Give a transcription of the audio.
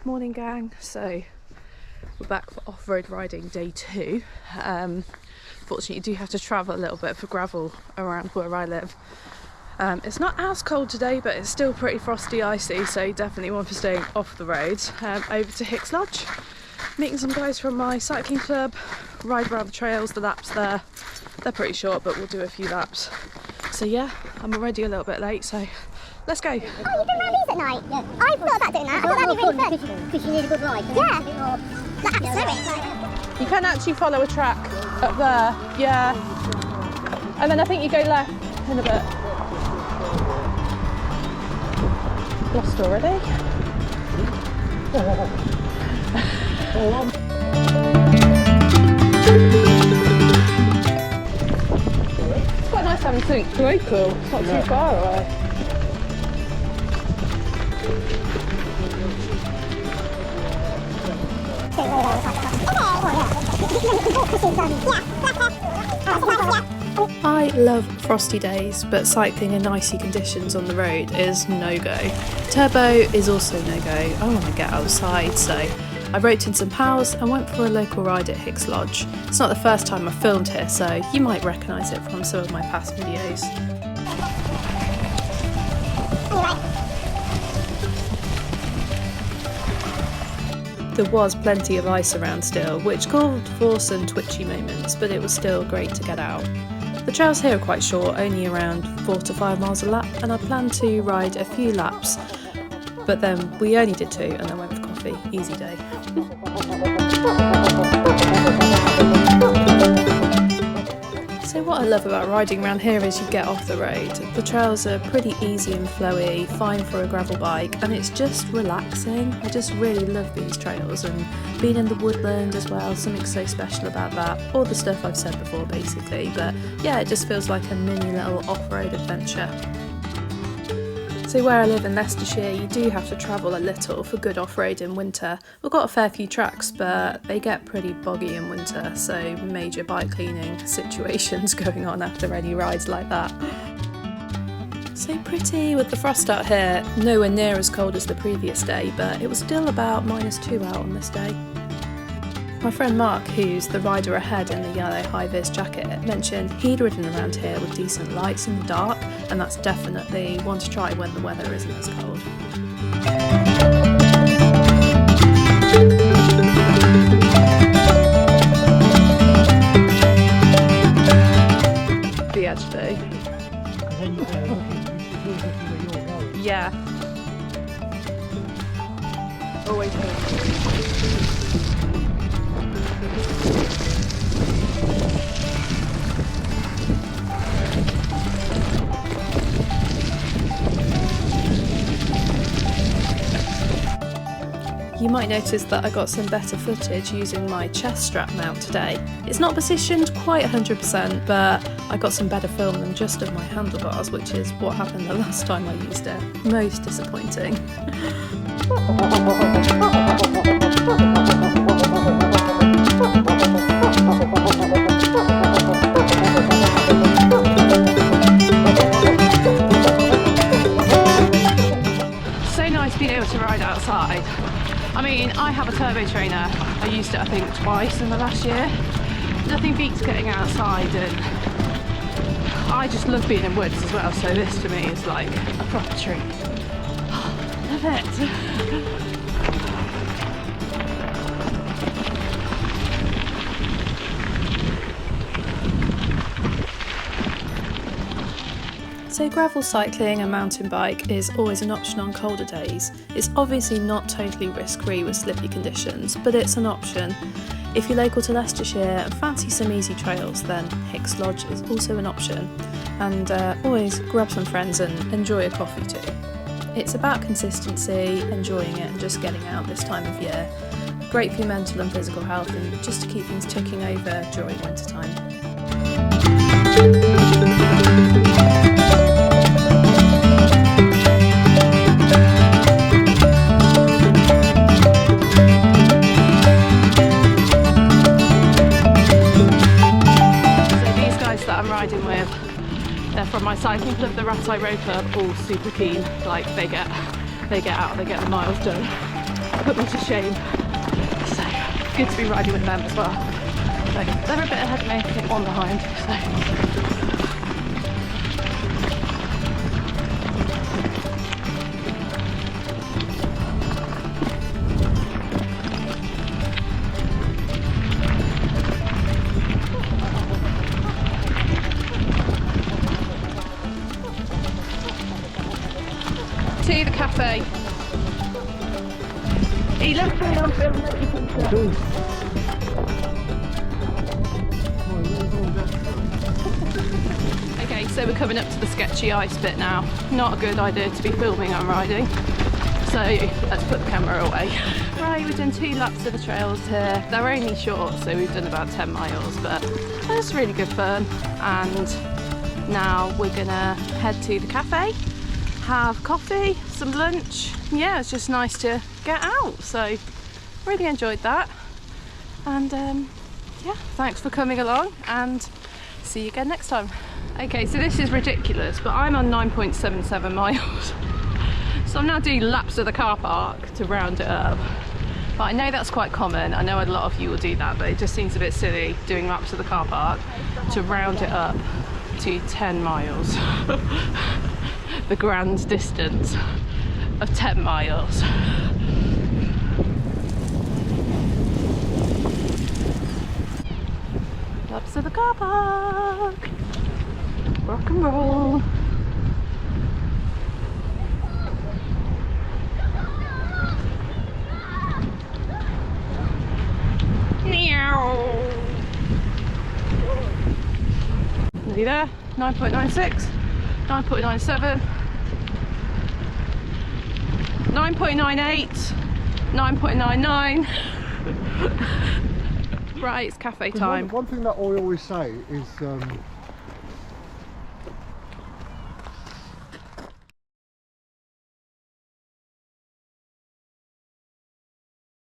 Morning gang, so we're back for off-road riding day 2. Fortunately you do have to travel a little bit for gravel around where I live. It's not as cold today, but it's still pretty frosty, icy, so definitely one for staying off the road. Over to Hicks Lodge, meeting some guys from my cycling club, ride around the trails, the laps there. They're pretty short, but we'll do a few laps. So yeah, I'm already a little bit late, so let's go. Oh, you can ride these at night? Yeah. I thought about doing that. I thought that'd be really fun. Because you need a good ride. Yeah. Like atmospheric. You can actually follow a track up there, yeah. And then I think you go left in a bit. Lost already? It's quite nice having something local. It's not too far away. I love frosty days, but cycling in icy conditions on the road is no-go. Turbo is also no-go. I want to get outside, so I roped in some pals and went for a local ride at Hicks Lodge. It's not the first time I've filmed here, so you might recognise it from some of my past videos. There was plenty of ice around still, which called for some twitchy moments, but it was still great to get out. The trails here are quite short, only around 4 to 5 miles a lap, and I planned to ride a few laps, but then we only did 2 and then went for coffee. Easy day. So what I love about riding around here is you get off the road. The trails are pretty easy and flowy, fine for a gravel bike, and it's just relaxing. I just really love these trails, and being in the woodland as well, something so special about that. All the stuff I've said before basically, but yeah, it just feels like a mini little off-road adventure. So where I live in Leicestershire, you do have to travel a little for good off-road in winter. We've got a fair few tracks, but they get pretty boggy in winter, so major bike cleaning situations going on after any rides like that. So pretty with the frost out here, nowhere near as cold as the previous day, but it was still about -2 out on this day. My friend Mark, who's the rider ahead in the yellow high-vis jacket, mentioned he'd ridden around here with decent lights in the dark, and that's definitely one to try when the weather isn't as cold. The edge day. Yeah. Always good. You might notice that I got some better footage using my chest strap mount today. It's not positioned quite 100%, but I got some better film than just of my handlebars, which is what happened the last time I used it. Most disappointing. So nice being able to ride outside. I mean, I have a turbo trainer. I used it I think twice in the last year. Nothing beats getting outside, and I just love being in woods as well, so this to me is like a proper treat. Love it. So gravel cycling and mountain bike is always an option on colder days. It's obviously not totally risk-free with slippy conditions, but it's an option. If you're local to Leicestershire and fancy some easy trails, then Hicks Lodge is also an option. And always grab some friends and enjoy a coffee too. It's about consistency, enjoying it and just getting out this time of year. Great for your mental and physical health and just to keep things ticking over during winter time. Riding with, they're from my cycling club, the Road Club, all super keen. Like they get out, they get the miles done. put me to shame. So good to be riding with them as well. So they're a bit ahead of me, I think one behind. To the cafe. He loves me on film. Okay, so we're coming up to the sketchy ice bit now. Not a good idea to be filming on riding. So let's put the camera away. Right, we've done 2 laps of the trails here. They're only short, so we've done about 10 miles, but it's really good fun. And now we're gonna head to the cafe, have coffee, some lunch. Yeah, it's just nice to get out. So really enjoyed that. And yeah, thanks for coming along and see you again next time. Okay, so this is ridiculous, but I'm on 9.77 miles. So I'm now doing laps of the car park to round it up. But I know that's quite common. I know a lot of you will do that, but it just seems a bit silly doing laps of the car park to round it up to 10 miles. The grand distance of 10 miles. Laps of the car park. Rock and roll. Nearly there. 9.96, 9.97, 9.98, 9.99. Right, it's cafe time. One thing that I always say is